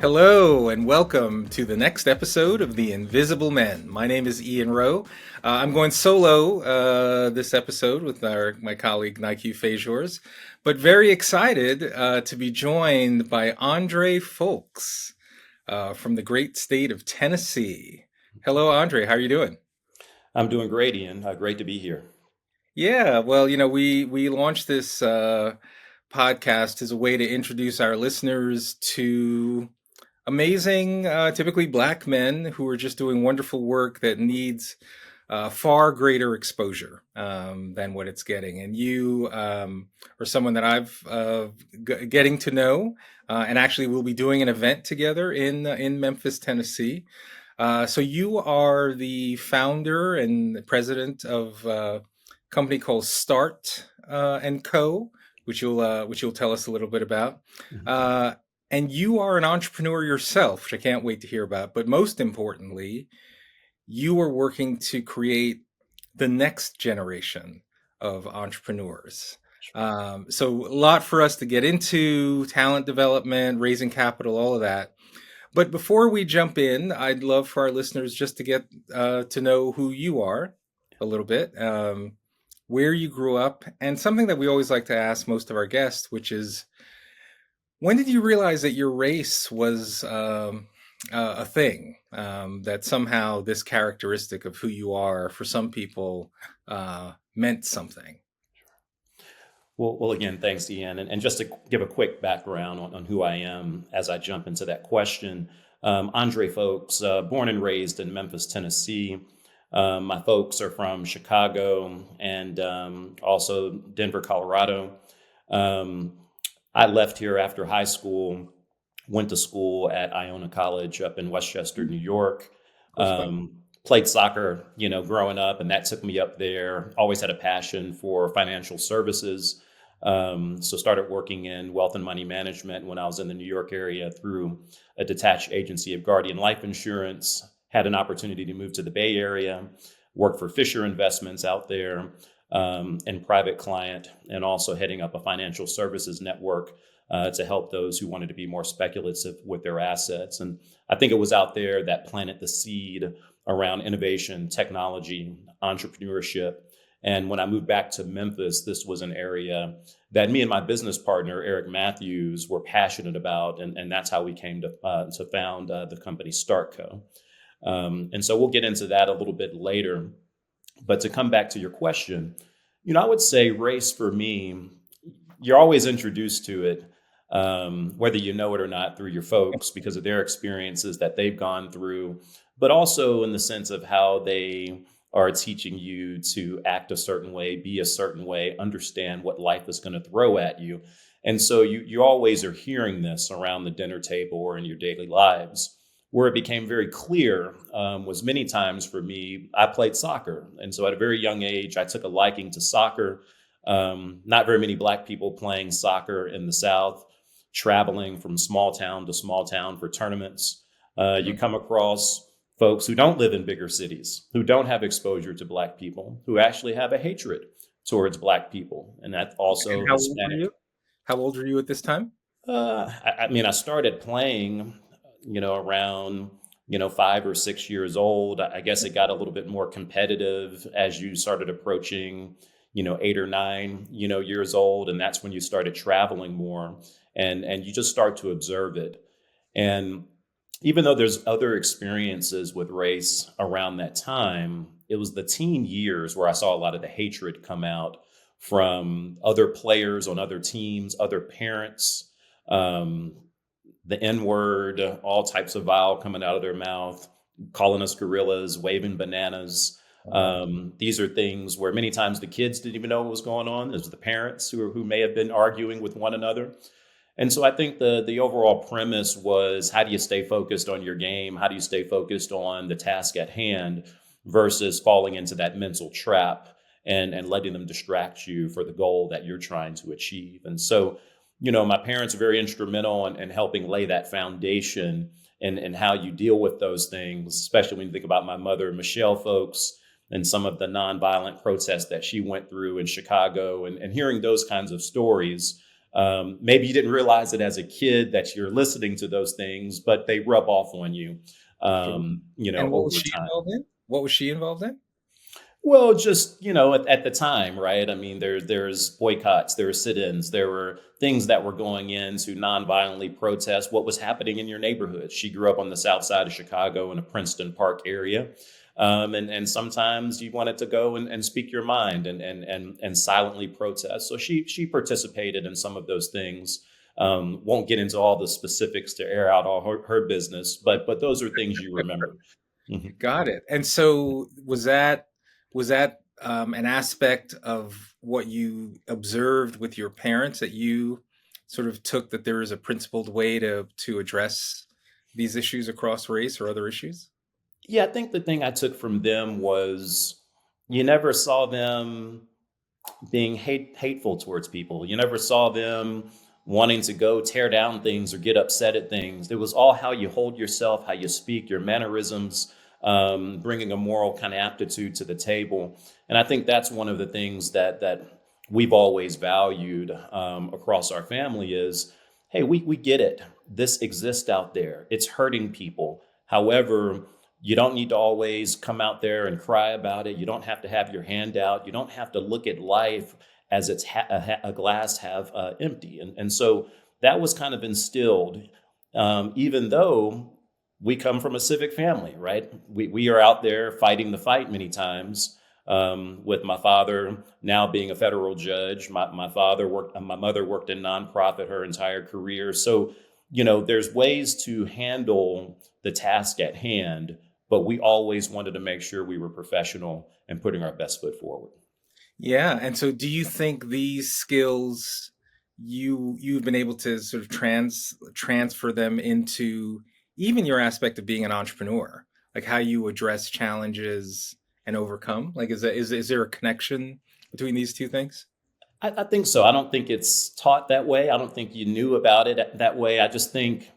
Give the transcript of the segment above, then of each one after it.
Hello and welcome to the next episode of The Invisible Men. My name is Ian Rowe. I'm going solo this episode with my colleague Nike Fajors, but very excited to be joined by Andre Fowlkes from the great state of Tennessee. Hello, Andre. How are you doing? I'm doing great, Ian. Great to be here. Yeah, well, we launched this podcast as a way to introduce our listeners to amazing, typically black men who are just doing wonderful work that needs far greater exposure than what it's getting. And you are someone that I've getting to know, and actually we'll be doing an event together in Memphis, Tennessee. So you are the founder and the president of a company called Start and Co, which you'll tell us a little bit about. Mhm. Uh, and you are an entrepreneur yourself, which I can't wait to hear about. But most importantly, you are working to create the next generation of entrepreneurs. So a lot for us to get into: talent development, raising capital, all of that. But before we jump in, I'd love for our listeners just to get to know who you are a little bit, where you grew up, and something that we always like to ask most of our guests, which is, when did you realize that your race was a thing? That somehow this characteristic of who you are for some people meant something? Well, again, thanks, Ian. And just to give a quick background on who I am as I jump into that question, Andre Fowlkes, born and raised in Memphis, Tennessee. My folks are from Chicago and also Denver, Colorado. Um, I left here after high school, went to school at Iona College up in Westchester, New York. Close by. Played soccer, growing up, and that took me up there. Always had a passion for financial services. So started working in wealth and money management when I was in the New York area through a detached agency of Guardian Life Insurance. Had an opportunity to move to the Bay Area, worked for Fisher Investments out there, and private client, and also heading up a financial services network to help those who wanted to be more speculative with their assets. And I think it was out there that planted the seed around innovation, technology, entrepreneurship. And when I moved back to Memphis, this was an area that me and my business partner, Eric Matthews, were passionate about. And that's how we came to found the company Starkco. And so we'll get into that a little bit later. But to come back to your question, I would say race for me, you're always introduced to it, whether you know it or not, through your folks because of their experiences that they've gone through, but also in the sense of how they are teaching you to act a certain way, be a certain way, understand what life is going to throw at you. And so you always are hearing this around the dinner table or in your daily lives. Where it became very clear was many times for me, I played soccer. And so at a very young age, I took a liking to soccer. Not very many Black people playing soccer in the South, traveling from small town to small town for tournaments. You Mhm. come across folks who don't live in bigger cities, who don't have exposure to Black people, who actually have a hatred towards Black people. And that And also how old were Hispanic. you? How old were you at this time? I mean, I started playing, around, 5 or 6 years old. I guess it got a little bit more competitive as you started approaching, 8 or 9, years old. And that's when you started traveling more and you just start to observe it. And even though there's other experiences with race around that time, it was the teen years where I saw a lot of the hatred come out from other players on other teams, other parents, um, the N word, all types of vile coming out of their mouth, calling us gorillas, waving bananas. Oh, wow. These are things where many times the kids didn't even know what was going on. It was the parents who may have been arguing with one another. And so I think the overall premise was, how do you stay focused on your game? How do you stay focused on the task at hand versus falling into that mental trap and letting them distract you for the goal that you're trying to achieve? And so, my parents are very instrumental in helping lay that foundation and how you deal with those things, especially when you think about my mother, Michelle Folks, and some of the nonviolent protests that she went through in Chicago and hearing those kinds of stories Maybe you didn't realize it as a kid that you're listening to those things, but they rub off on you, Sure. And what was over she time. involved in? What was she involved in? Well, just at the time, right? I mean, there's boycotts, there were sit-ins, there were things that were going in to nonviolently protest what was happening in your neighborhood. She grew up on the south side of Chicago in a Princeton Park area, and sometimes you wanted to go and speak your mind and silently protest. So she participated in some of those things. Won't get into all the specifics to air out all her business, but those are things you remember. Mhm. Got it. And so was that an aspect of what you observed with your parents that you sort of took that there is a principled way to address these issues across race or other issues? Yeah, I think the thing I took from them was you never saw them being hateful towards people. You never saw them wanting to go tear down things or get upset at things. It was all how you hold yourself, how you speak, your mannerisms, bringing a moral kind of aptitude to the table. And I think that's one of the things that we've always valued across our family is, hey, we get it. This exists out there. It's hurting people. However, you don't need to always come out there and cry about it. You don't have to have your hand out. You don't have to look at life as it's a glass half empty. And so that was kind of instilled, even though we come from a civic family, right? We are out there fighting the fight many times. With my father now being a federal judge, my mother worked in nonprofit her entire career. So, there's ways to handle the task at hand, but we always wanted to make sure we were professional and putting our best foot forward. Yeah. And so do you think these skills you've been able to sort of transfer them into even your aspect of being an entrepreneur, like how you address challenges and overcome? Like is there a connection between these two things? I think so. I don't think it's taught that way. I don't think you knew about it that way. I just think,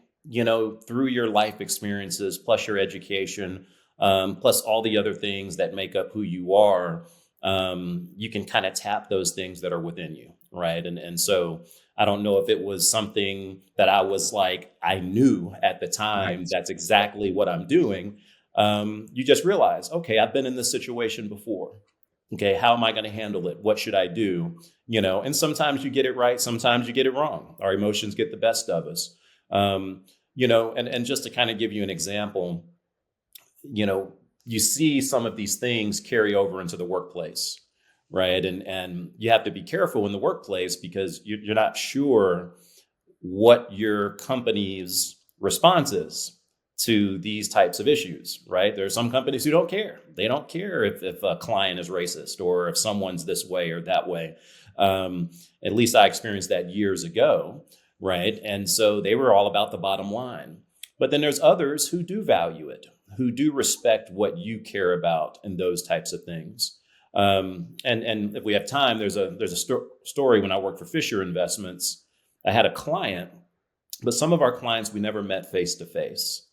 through your life experiences, plus your education, plus all the other things that make up who you are, you can kind of tap those things that are within you. Right. And so I don't know if it was something that I was like, I knew at the time Right. that's exactly what I'm doing. You just realize, okay, I've been in this situation before. Okay, how am I going to handle it? What should I do? And sometimes you get it right, sometimes you get it wrong. Our emotions get the best of us. And just to kind of give you an example, you know, you see some of these things carry over into the workplace, right? And you have to be careful in the workplace because you're not sure what your company's response is to these types of issues, right? There are some companies who don't care. They don't care if a client is racist or if someone's this way or that way. At least I experienced that years ago, right? And so they were all about the bottom line. But then there's others who do value it, who do respect what you care about and those types of things. And if we have time, there's a story when I worked for Fisher Investments. I had a client, but some of our clients we never met face to face,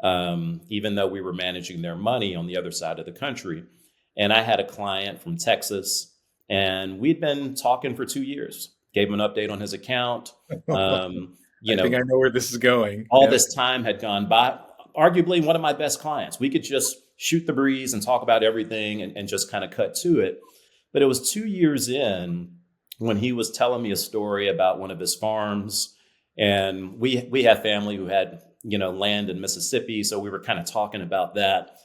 even though we were managing their money on the other side of the country. And I had a client from Texas, and we'd been talking for 2 years. Gave him an update on his account. You I think I know, know where this is going. all Yeah. this time had gone by. Arguably one of my best clients. We could just shoot the breeze and talk about everything and just kind of cut to it. But it was 2 years in when he was telling me a story about one of his farms. And we have family who had, land in Mississippi. So we were kind of talking about that.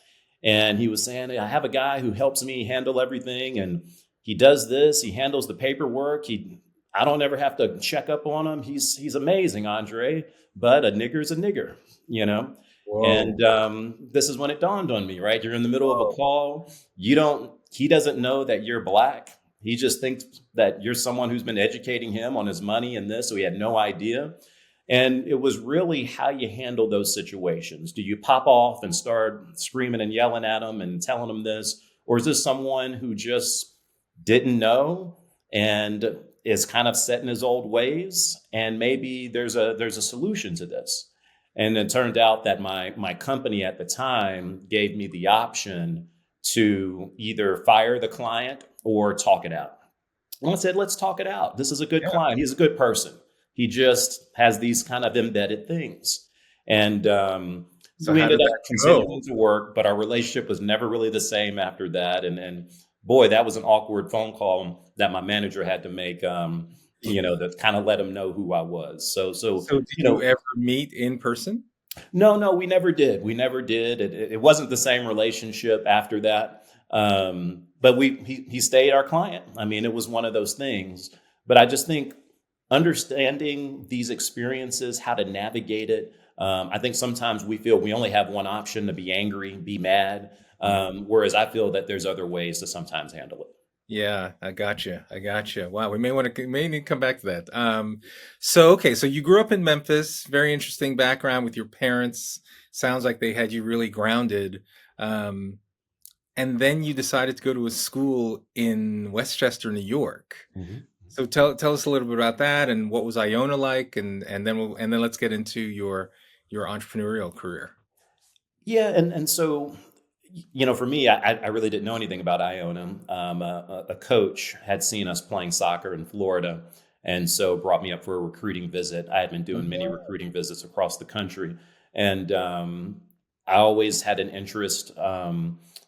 And he was saying, I have a guy who helps me handle everything. And he does this, he handles the paperwork. I don't ever have to check up on him. He's amazing, Andre, but a nigger's a nigger, you know? Whoa. And this is when it dawned on me, right? You're in the middle of a Whoa. call. He doesn't know that you're black. He just thinks that you're someone who's been educating him on his money and this. So he had no idea. And it was really how you handle those situations. Do you pop off and start screaming and yelling at them and telling them this? Or is this someone who just didn't know and is kind of set in his old ways? And maybe there's a solution to this. And it turned out that my company at the time gave me the option to either fire the client or talk it out. And I said, let's talk it out. This is a good Yeah. client. He's a good person. He just has these kind of embedded things. And So we how ended did up that go? continuing to work, but our relationship was never really the same after that. And boy, that was an awkward phone call that my manager had to make, to kind of let him know who I was. So, So did you you know, ever meet in person? no, we never did. We never did. It wasn't the same relationship after that. But he stayed our client. I mean, it was one of those things. But I just think understanding these experiences, how to navigate it. I think sometimes we feel we only have one option to be angry, be mad. Whereas I feel that there's other ways to sometimes handle it. Yeah, I got you. I got you. Wow, we may need to come back to that. So okay, so you grew up in Memphis. Very interesting background with your parents. Sounds like they had you really grounded. Um, and then you decided to go to a school in Westchester, New York. Mhm. So tell us a little bit about that and what was Iona like, and then let's get into your entrepreneurial career. Yeah, and so for me, I really didn't know anything about Iona. A coach had seen us playing soccer in Florida, and so brought me up for a recruiting visit. I had been doing many recruiting visits across the country, and I always had an interest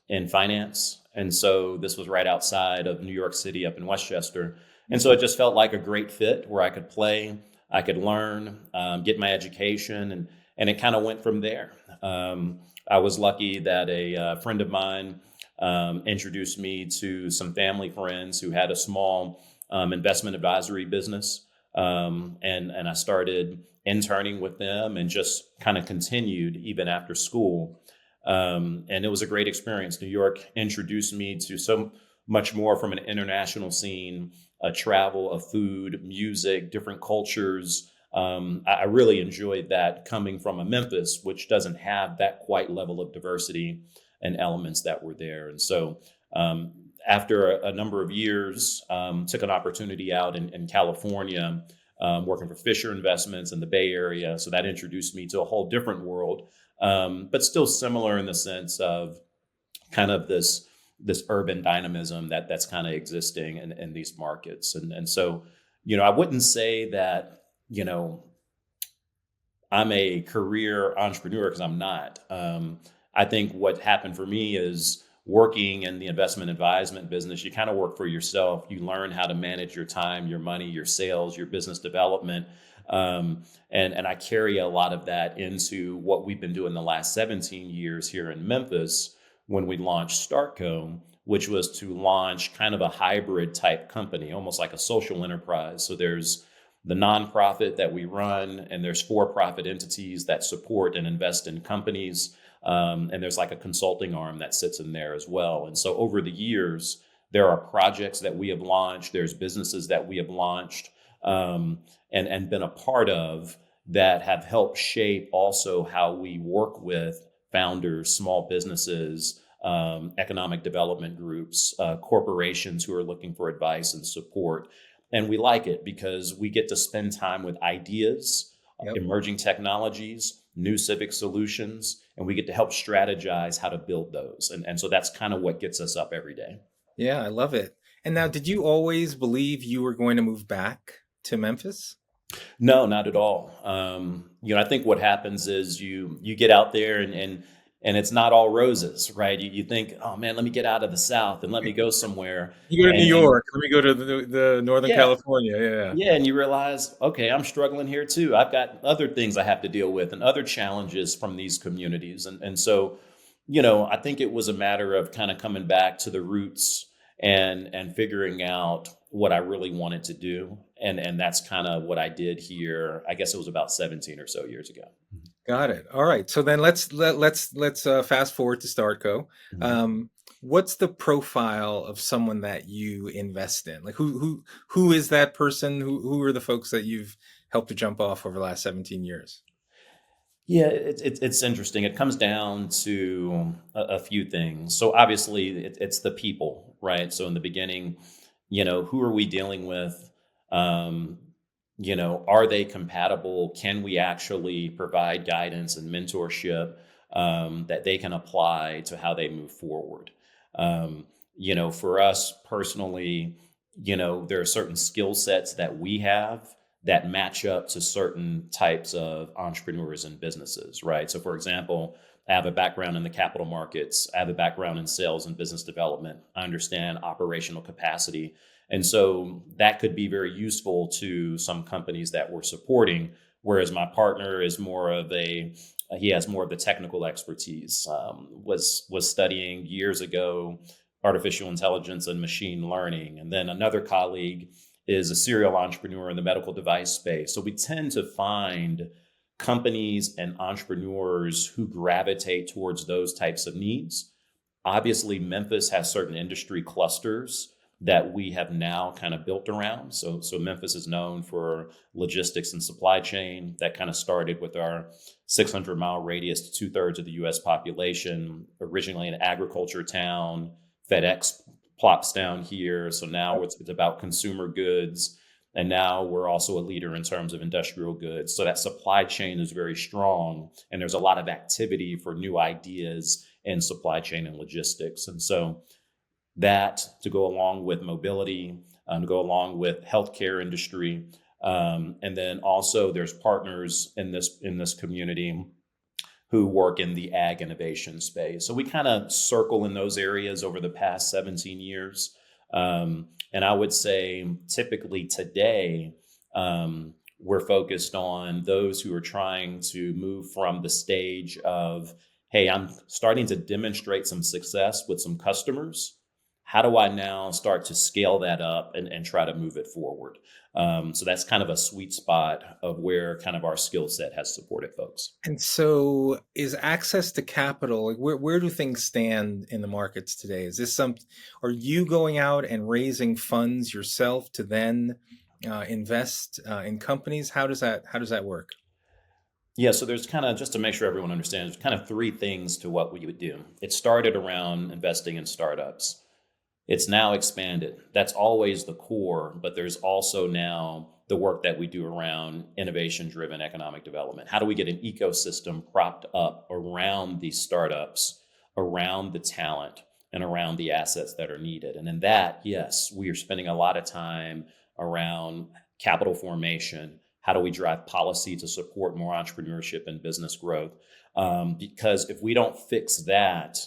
in finance, and so this was right outside of New York City, up in Westchester, and so it just felt like a great fit where I could play, I could learn, get my education, and it kind of went from there. I was lucky that a friend of mine introduced me to some family friends who had a small investment advisory business. And I started interning with them and just kind of continued even after school. And it was a great experience. New York introduced me to so much more from an international scene, travel, of food, music, different cultures. I really enjoyed that coming from a Memphis, which doesn't have that quite level of diversity and elements that were there. And so, after a number of years, took an opportunity out in California, working for Fisher Investments in the Bay Area. So that introduced me to a whole different world, but still similar in the sense of kind of this urban dynamism that's kind of existing in these markets. And so, I wouldn't say that, you know, I'm a career entrepreneur because I'm not. I think what happened for me is working in the investment advisement business. You kind of work for yourself. You learn how to manage your time, your money, your sales, your business development, and I carry a lot of that into what we've been doing the last 17 years here in Memphis when we launched Starkco, which was to launch kind of a hybrid type company, almost like a social enterprise. So there's the nonprofit that we run, and there's for-profit entities that support and invest in companies. And there's like a consulting arm that sits in there as well. And so over the years, there are projects that we have launched, there's businesses that we have launched and been a part of that have helped shape also how we work with founders, small businesses, economic development groups, corporations who are looking for advice and support. And we like it because we get to spend time with ideas, Yep. emerging technologies, new civic solutions, and we get to help strategize how to build those. And so that's kind of what gets us up every day. Yeah, I love it. And now, did you always believe you were going to move back to Memphis? No, not at all. I think what happens is you get out there and it's not all roses, right? You think, oh man, let me get out of the South and let me go somewhere. You go to New And York. Let me go to the Northern yeah, California. Yeah. yeah, and you realize, okay, I'm struggling here too. I've got other things I have to deal with and other challenges from these communities. And so, I think it was a matter of kind of coming back to the roots and figuring out what I really wanted to do. And that's kind of what I did here. I guess it was about 17 or so years ago. Got it. All right. So then let's fast forward to Startco. Mhm. Um, what's the profile of someone that you invest in? Like who is that person? Who are the folks that you've helped to jump off over the last 17 years? Yeah, it's interesting. It comes down to a few things. So obviously, it's the people, right? So in the beginning, who are we dealing with? Um, are they compatible? Can we actually provide guidance and mentorship that they can apply to how they move forward? For us personally, there are certain skill sets that we have that match up to certain types of entrepreneurs and businesses, right? So, for example, I have a background in the capital markets. I have a background in sales and business development. I understand operational capacity. And so that could be very useful to some companies that we're supporting, whereas my partner is more of he has more of the technical expertise. Was studying years ago artificial intelligence and machine learning. And then another colleague is a serial entrepreneur in the medical device space. So we tend to find companies and entrepreneurs who gravitate towards those types of needs. Obviously, Memphis has certain industry clusters that we have now kind of built around. So Memphis is known for logistics and supply chain. That kind of started with our 600-mile radius to 2/3 of the U.S. population, originally an agriculture town. FedEx plops down here. So now it's about consumer goods. And now we're also a leader in terms of industrial goods. So that supply chain is very strong. And there's a lot of activity for new ideas in supply chain and logistics. And so that, to go along with mobility, to go along with healthcare industry. And then also there's partners in this community who work in the ag innovation space. So we kind of circle in those areas over the past 17 years. And I would say typically today, we're focused on those who are trying to move from the stage of, hey, I'm starting to demonstrate some success with some customers. How do I now start to scale that up and try to move it forward? So that's kind of a sweet spot of where kind of our skill set has supported folks. And so is access to capital, like where do things stand in the markets today? Is this are you going out and raising funds yourself to then invest in companies? How does that work? Yeah, so there's kind of, just to make sure everyone understands, there's kind of three things to what we would do. It started around investing in startups. It's now expanded. That's always the core, but there's also now the work that we do around innovation-driven economic development. How do we get an ecosystem propped up around these startups, around the talent, and around the assets that are needed? And in that, yes, we are spending a lot of time around capital formation. How do we drive policy to support more entrepreneurship and business growth? Because if we don't fix that,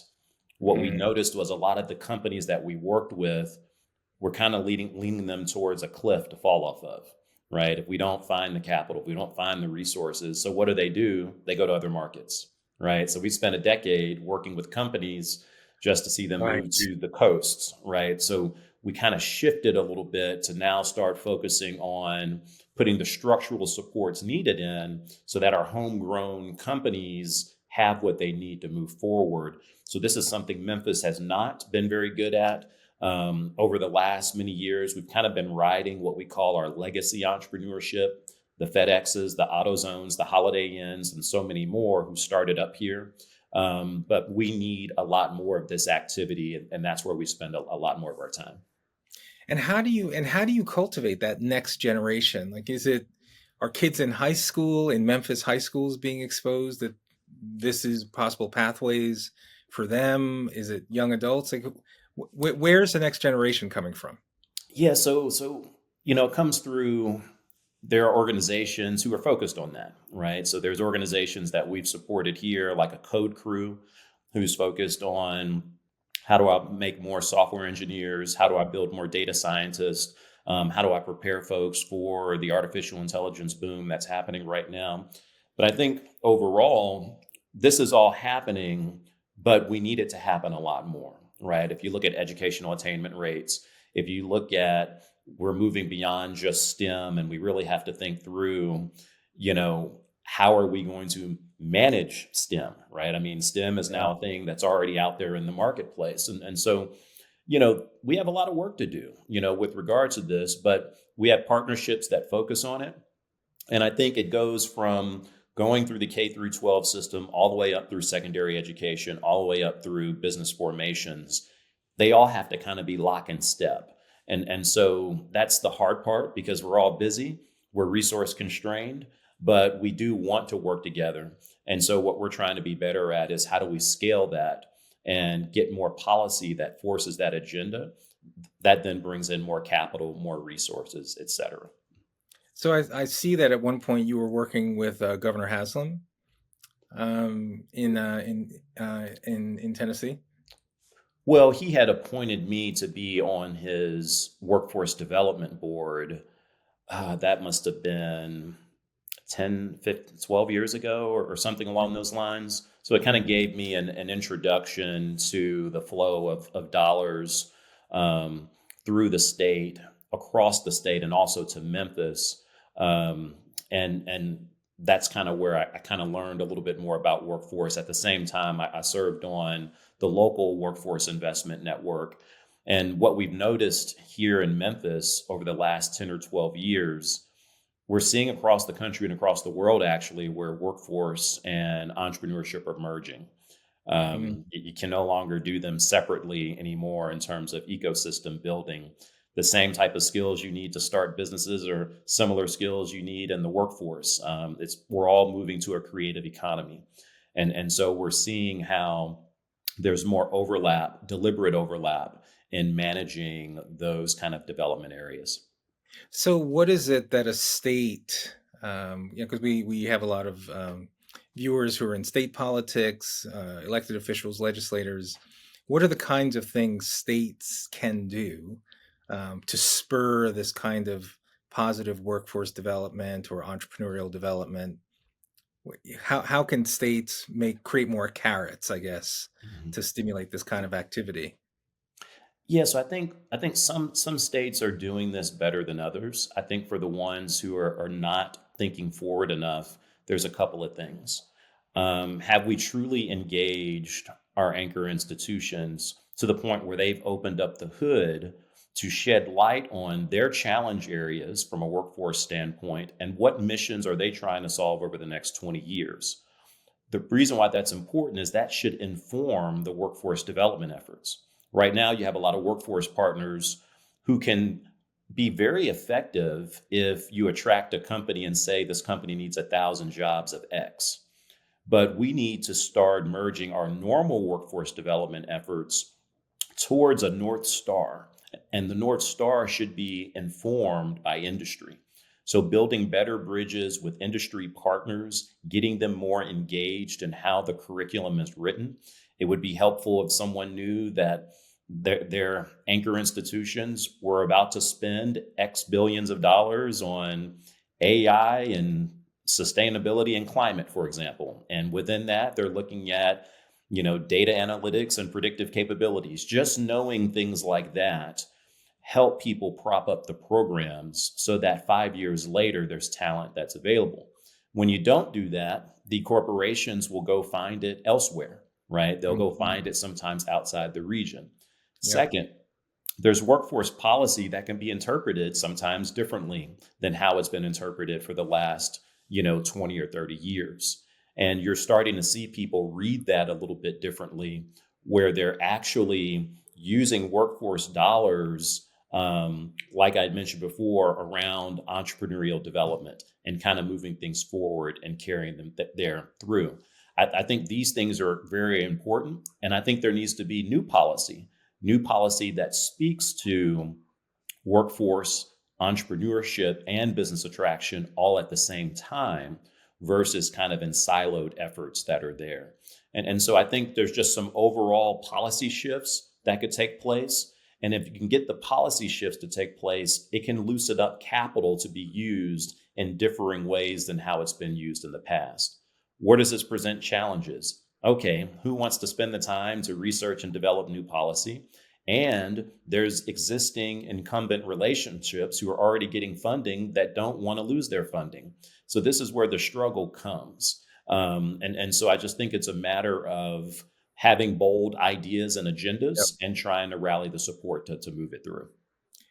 what we noticed was a lot of the companies that we worked with were kind of leaning them towards a cliff to fall off of, right? If we don't find the capital, if we don't find the resources, so what do? They go to other markets, right? So we spent a decade working with companies just to see them Right. move to the coasts, right? So we kind of shifted a little bit to now start focusing on putting the structural supports needed in so that our homegrown companies have what they need to move forward. So this is something Memphis has not been very good at. Over the last many years, we've kind of been riding what we call our legacy entrepreneurship, the FedExes, the AutoZones, the Holiday Inns, and so many more who started up here. But we need a lot more of this activity, and that's where we spend a lot more of our time. And how do you cultivate that next generation? Like, are kids in high school, in Memphis high schools, being exposed that this is possible pathways for them? Is it young adults? Like, where's the next generation coming from? Yeah, so it comes through. There are organizations who are focused on that, right? So there's organizations that we've supported here, like a Code Crew, who's focused on how do I make more software engineers? How do I build more data scientists? How do I prepare folks for the artificial intelligence boom that's happening right now? But I think overall, this is all happening, but we need it to happen a lot more, right? If you look at educational attainment rates, if you look at, we're moving beyond just STEM, and we really have to think through, how are we going to manage STEM, right? I mean, STEM is now a thing that's already out there in the marketplace. And so, we have a lot of work to do, with regard to this, but we have partnerships that focus on it. And I think it goes from going through the K through 12 system, all the way up through secondary education, all the way up through business formations. They all have to kind of be lock and step. And so that's the hard part, because we're all busy, we're resource constrained, but we do want to work together. And so what we're trying to be better at is how do we scale that and get more policy that forces that agenda, that then brings in more capital, more resources, et cetera. So I see that at one point you were working with Governor Haslam in Tennessee. Well, he had appointed me to be on his workforce development board. That must have been 10, 15, 12 years ago or something along those lines. So it kind of gave me an introduction to the flow of dollars um, through the state, across the state, and also to Memphis. Um, and that's kind of where I kind of learned a little bit more about workforce. At the same time, I served on the local workforce investment network. And what we've noticed here in Memphis over the last 10 or 12 years, we're seeing across the country and across the world, actually, where workforce and entrepreneurship are merging. Mm. You can no longer do them separately anymore in terms of ecosystem building. The same type of skills you need to start businesses or similar skills you need in the workforce. We're all moving to a creative economy, and so we're seeing how there's more overlap, deliberate overlap in managing those kind of development areas. So what is it that a state, because we have a lot of viewers who are in state politics, elected officials, legislators. What are the kinds of things states can do to spur this kind of positive workforce development or entrepreneurial development? How can states create more carrots, I guess, Mhm. to stimulate this kind of activity? Yeah, so I think some states are doing this better than others. I think for the ones who are not thinking forward enough, there's a couple of things. Have we truly engaged our anchor institutions to the point where they've opened up the hood to shed light on their challenge areas from a workforce standpoint, and what missions are they trying to solve over the next 20 years? The reason why that's important is that should inform the workforce development efforts. Right now, you have a lot of workforce partners who can be very effective if you attract a company and say this company needs 1,000 jobs of X. But we need to start merging our normal workforce development efforts towards a North Star. And the North Star should be informed by industry. So, building better bridges with industry partners, getting them more engaged in how the curriculum is written. It would be helpful if someone knew that their anchor institutions were about to spend X billions of dollars on AI and sustainability and climate, for example. And within that, they're looking at data analytics and predictive capabilities. Just knowing things like that help people prop up the programs so that 5 years later there's talent that's available. When you don't do that, the corporations will go find it elsewhere, right? They'll go Mhm. find it sometimes outside the region. Yep. Second, there's workforce policy that can be interpreted sometimes differently than how it's been interpreted for the last 20 or 30 years. And you're starting to see people read that a little bit differently, where they're actually using workforce dollars, like I'd mentioned before, around entrepreneurial development and kind of moving things forward and carrying them there through. I think these things are very important. And I think there needs to be new policy that speaks to workforce, entrepreneurship, and business attraction all at the same time versus kind of in siloed efforts that are there. And so I think there's just some overall policy shifts that could take place. And if you can get the policy shifts to take place, it can loosen up capital to be used in differing ways than how it's been used in the past. Where does this present challenges? Okay, who wants to spend the time to research and develop new policy? And there's existing incumbent relationships who are already getting funding that don't want to lose their funding. So this is where the struggle comes. And so I just think it's a matter of having bold ideas and agendas and trying to rally the support to move it through.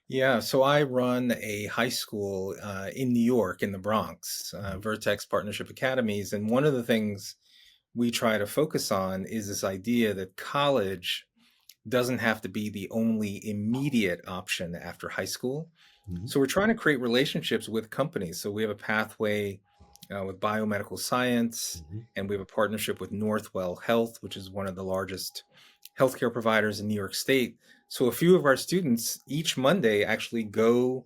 Yeah, so I run a high school in New York, in the Bronx, Vertex Partnership Academies. And one of the things we try to focus on is this idea that college doesn't have to be the only immediate option after high school. Mhm. So we're trying to create relationships with companies. So we have a pathway with biomedical science, Mhm. and we have a partnership with Northwell Health, which is one of the largest healthcare providers in New York State. So a few of our students each Monday actually go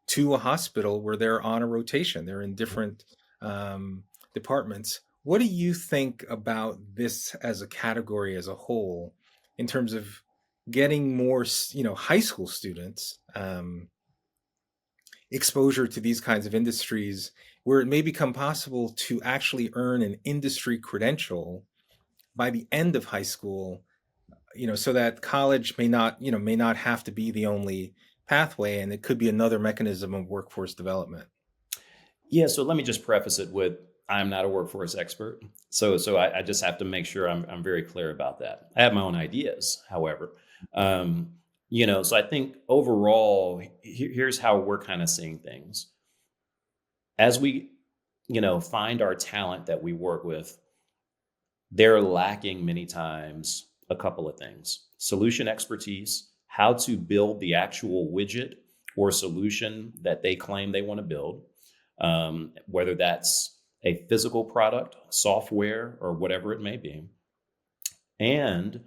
to a hospital where they're on a rotation. They're in different um, departments. What do you think about this as a category as a whole, in terms of getting more, high school students exposure to these kinds of industries, where it may become possible to actually earn an industry credential by the end of high school, so that college may not have to be the only pathway, and it could be another mechanism of workforce development. Yeah, so let me just preface it with I'm not a workforce expert. So I just have to make sure I'm very clear about that. I have my own ideas, however. Um, so I think overall, here's how we're kind of seeing things. As we, find our talent that we work with, they're lacking many times a couple of things: solution expertise, how to build the actual widget or solution that they claim they want to build, whether that's a physical product, software, or whatever it may be. And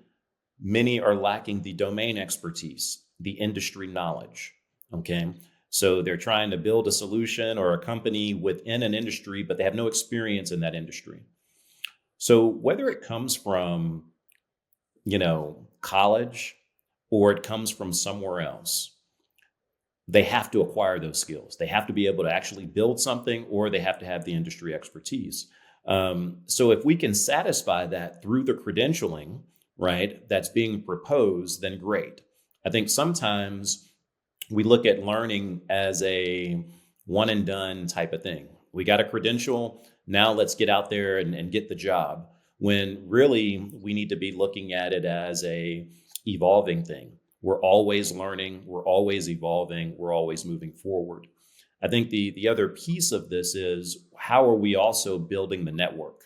many are lacking the domain expertise, the industry knowledge. Okay. So they're trying to build a solution or a company within an industry, but they have no experience in that industry. So whether it comes from, college or it comes from somewhere else, they have to acquire those skills. They have to be able to actually build something, or they have to have the industry expertise. So if we can satisfy that through the credentialing, right, that's being proposed, then great. I think sometimes we look at learning as a one and done type of thing. We got a credential, now let's get out there and get the job. When really we need to be looking at it as a evolving thing. We're always learning, we're always evolving, we're always moving forward. I think the other piece of this is how are we also building the network?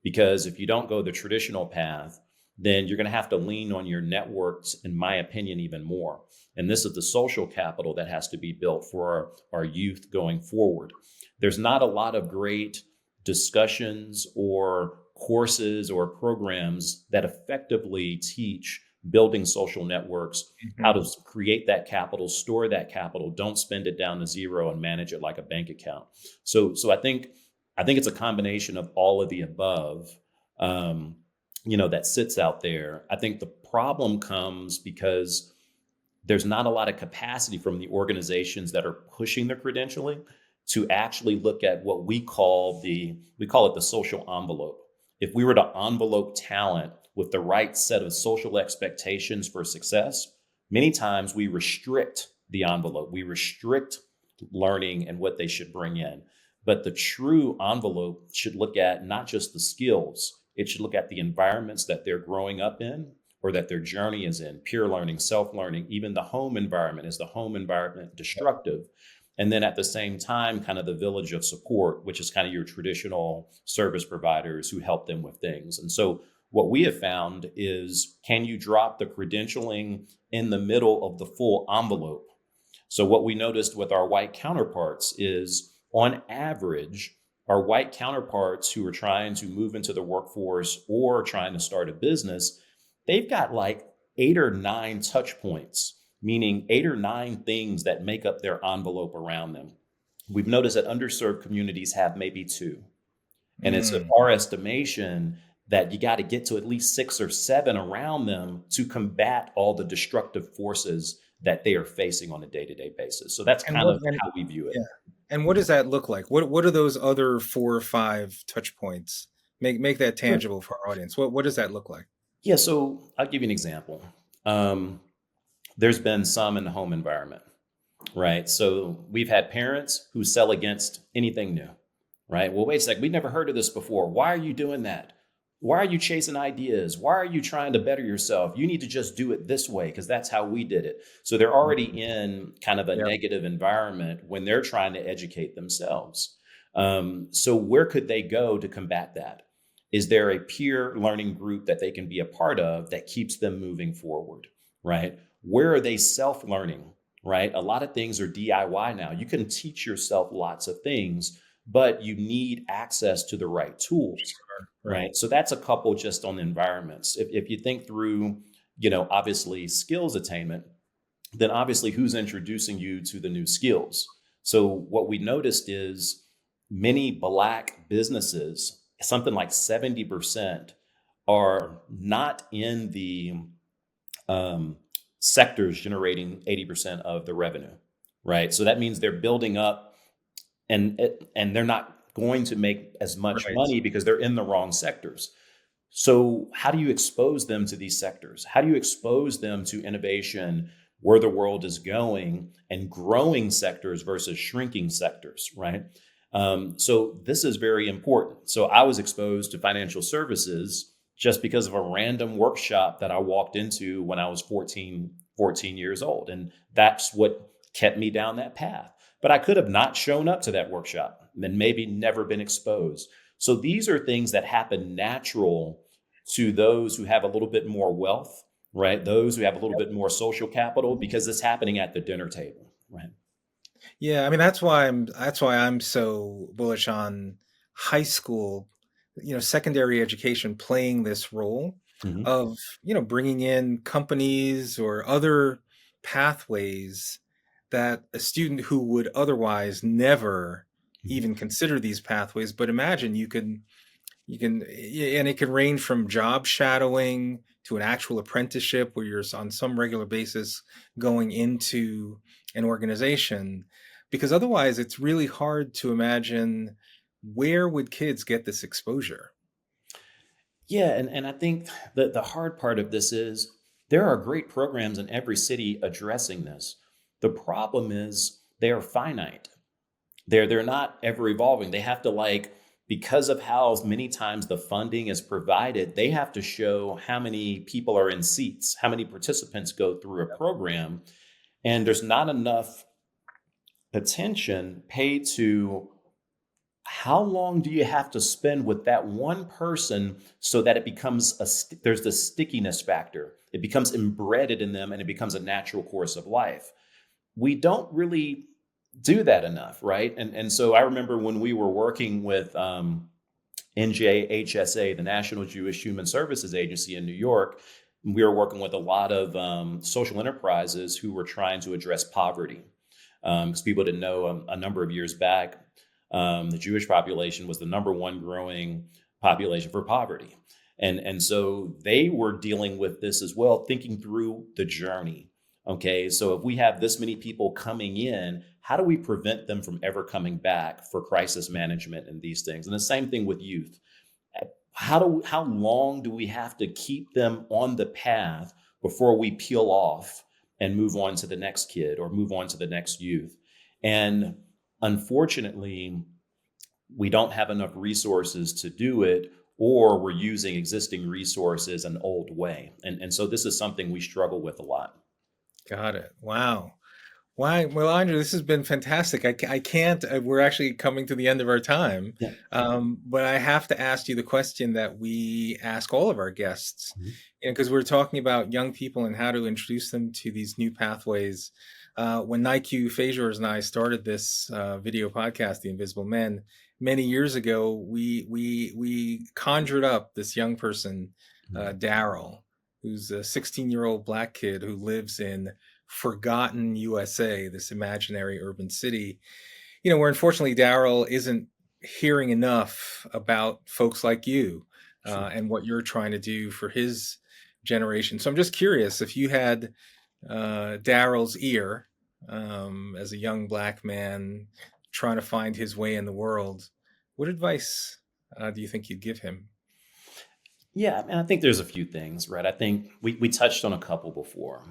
Because if you don't go the traditional path, then you're going to have to lean on your networks, in my opinion, even more. And this is the social capital that has to be built for our youth going forward. There's not a lot of great discussions or courses or programs that effectively teach building social networks, how Mhm. to create that capital, store that capital, don't spend it down to zero and manage it like a bank account. So I think it's a combination of all of the above. Um, that sits out there. I think the problem comes because there's not a lot of capacity from the organizations that are pushing the credentialing to actually look at what we call it the social envelope. If we were to envelope talent with the right set of social expectations for success, many times we restrict the envelope. We restrict learning and what they should bring in. But the true envelope should look at not just the skills, it should look at the environments that they're growing up in or that their journey is in: peer learning, self learning, even the home environment. Is the home environment destructive? And then at the same time, kind of the village of support, which is kind of your traditional service providers who help them with things. And so what we have found is, can you drop the credentialing in the middle of the full envelope? So what we noticed with our white counterparts is, on average, our white counterparts who are trying to move into the workforce or trying to start a business, they've got like 8 or 9 touch points, meaning 8 or 9 things that make up their envelope around them. We've noticed that underserved communities have maybe 2. And it's Mm. our estimation that you got to get to at least 6 or 7 around them to combat all the destructive forces that they are facing on a day-to-day basis. So that's And kind what of and how we view it. Yeah. And what does that look like? What are those other 4 or 5 touch points? Make that Sure. tangible for our audience. What does that look like? Yeah, so I'll give you an example. Um, there's been some in the home environment, right? So we've had parents who sell against anything new, right? Well, wait a sec, we never heard of this before. Why are you doing that? Why are you chasing ideas? Why are you trying to better yourself? You need to just do it this way because that's how we did it. So they're already Mhm. in kind of a Yep. negative environment when they're trying to educate themselves. So where could they go to combat that? Is there a peer learning group that they can be a part of that keeps them moving forward, right? Where are they self learning, right? A lot of things are DIY now. You can teach yourself lots of things, but you need access to the right tools, Sure. Right. right? So that's a couple just on environments. If you think through, obviously skills attainment, then obviously who's introducing you to the new skills? So what we noticed is many Black businesses, something like 70%, are not in the um, sectors generating 80% of the revenue, right? So that means they're building up, and they're not going to make as much Right. money because they're in the wrong sectors. So how do you expose them to these sectors? How do you expose them to innovation, where the world is going, and growing sectors versus shrinking sectors, right? So this is very important. So I was exposed to financial services just because of a random workshop that I walked into when I was 14 years old. And that's what kept me down that path. But I could have not shown up to that workshop and maybe never been exposed. So these are things that happen natural to those who have a little bit more wealth, right? Those who have a little bit more social capital, because it's happening at the dinner table, right? Yeah, I mean that's why I'm so bullish on high school, secondary education playing this role Hmm. of, bringing in companies or other pathways that a student who would otherwise never Hmm. even consider these pathways, but imagine and it can range from job shadowing to an actual apprenticeship where you're on some regular basis going into an organization. Because otherwise, it's really hard to imagine where would kids get this exposure. Yeah, and I think that the hard part of this is there are great programs in every city addressing this. The problem is they are finite. They're not ever evolving. They have to, like, because of how many times the funding is provided, they have to show how many people are in seats, how many participants go through a program, and there's not enough attention paid to how long do you have to spend with that one person so that it becomes there's the stickiness factor. It becomes embedded in them and it becomes a natural course of life. We don't really do that enough, right? And so I remember when we were working with NJHSA, the National Jewish Human Services Agency in New York, we were working with a lot of social enterprises who were trying to address poverty. Because people didn't know, a number of years back, the Jewish population was the number one growing population for poverty. And so they were dealing with this as well, thinking through the journey. Okay, so if we have this many people coming in, how do we prevent them from ever coming back for crisis management and these things? And the same thing with youth. How long do we have to keep them on the path before we peel off and move on to the next kid or move on to the next youth? And unfortunately, we don't have enough resources to do it, or we're using existing resources an old way. And so this is something we struggle with a lot. Got it. Wow. Why? Well, Andrew, this has been fantastic. I can't, we're actually coming to the end of our time. Yeah. But I have to ask you the question that we ask all of our guests, Mhm. because we're talking about young people and how to introduce them to these new pathways. When Nike Fazors and I started this video podcast, The Invisible Men, many years ago, we conjured up this young person, Mhm. Daryl, who's a 16-year-old black kid who lives in forgotten USA, this imaginary urban city, where unfortunately Daryl isn't hearing enough about folks like you Sure. and what you're trying to do for his generation. So I'm just curious if you had Daryl's ear as a young black man trying to find his way in the world, what advice do you think you'd give him? Yeah, I mean, I think there's a few things, right? I think we touched on a couple before.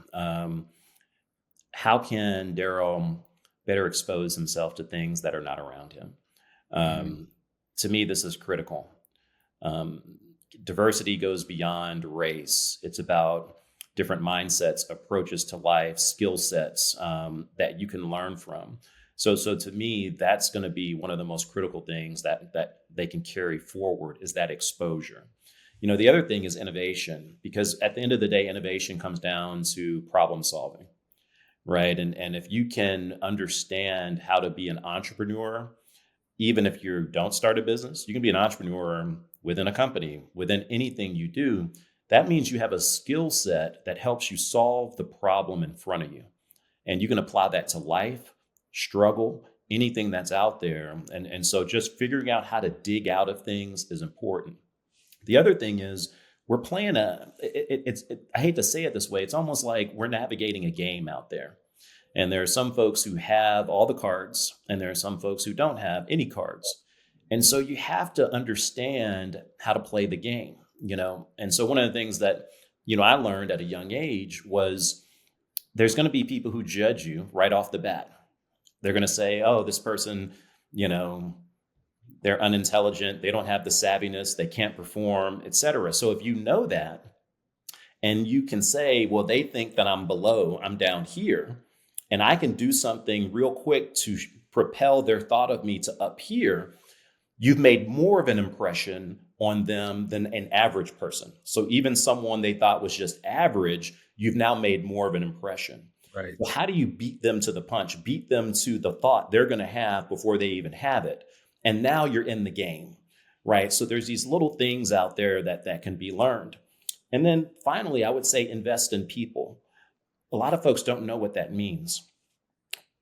How can Daryl better expose himself to things that are not around him? Mm, Um, to me, this is critical. Um, Diversity goes beyond race. It's about different mindsets, approaches to life, skill sets that you can learn from. So to me, that's going to be one of the most critical things that they can carry forward is that exposure. The other thing is innovation, because at the end of the day, innovation comes down to problem solving, right? And if you can understand how to be an entrepreneur, even if you don't start a business, you can be an entrepreneur within a company, within anything you do. That means you have a skill set that helps you solve the problem in front of you. And you can apply that to life, struggle, anything that's out there. And so just figuring out how to dig out of things is important. The other thing is we're playing I hate to say it this way, it's almost like we're navigating a game out there. And there are some folks who have all the cards, and there are some folks who don't have any cards. And so you have to understand how to play the game, you know? And so one of the things that, I learned at a young age was there's going to be people who judge you right off the bat. They're going to say, oh, this person, you know, they're unintelligent, they don't have the savviness, they can't perform, et cetera. So if you know that, and you can say, well, they think that I'm down here, and I can do something real quick to propel their thought of me to up here, you've made more of an impression on them than an average person. So even someone they thought was just average, you've now made more of an impression. Right. So how do you beat them to the punch, beat them to the thought they're going to have before they even have it? And now you're in the game, right? So there's these little things out there that can be learned. And then finally, I would say invest in people. A lot of folks don't know what that means.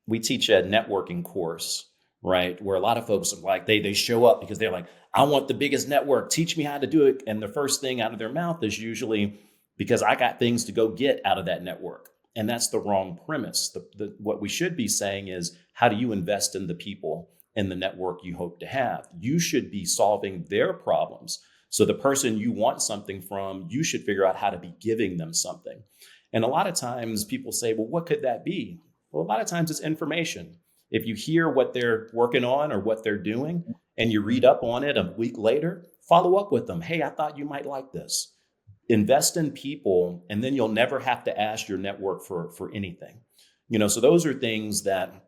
We teach a networking course, right? Where a lot of folks are like, they show up because they're like, I want the biggest network, teach me how to do it. And the first thing out of their mouth is usually because I got things to go get out of that network. And that's the wrong premise. What we should be saying is, how do you invest in the people in the network you hope to have? You should be solving their problems. So the person you want something from, you should figure out how to be giving them something. And a lot of times people say, well, what could that be? Well, a lot of times it's information. If you hear what they're working on or what they're doing, and you read up on it a week later, follow up with them. Hey, I thought you might like this. Invest in people, and then you'll never have to ask your network for anything. So those are things that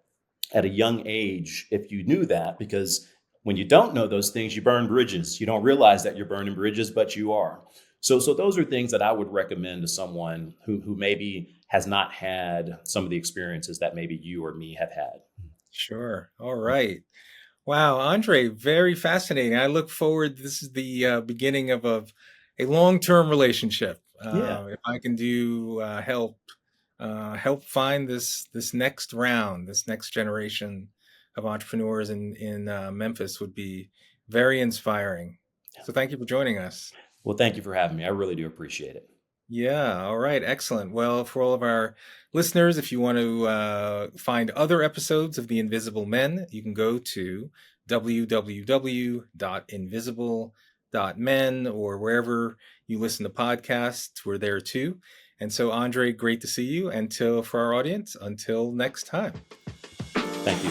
at a young age, if you knew that, because when you don't know those things, you burn bridges. You don't realize that you're burning bridges, but you are. So those are things that I would recommend to someone who maybe has not had some of the experiences that maybe you or me have had. Sure. All right. Wow, Andre, very fascinating. I look forward. This is the beginning of a long-term relationship. Yeah. If I can do help find this next round, this next generation of entrepreneurs in Memphis would be very inspiring. So thank you for joining us. Well, thank you for having me. I really do appreciate it. Yeah, all right, excellent. Well, for all of our listeners, if you want to find other episodes of The Invisible Men, you can go to www.invisible.men or wherever you listen to podcasts. We're there too. And so, Andre, great to see you. For our audience, until next time. Thank you.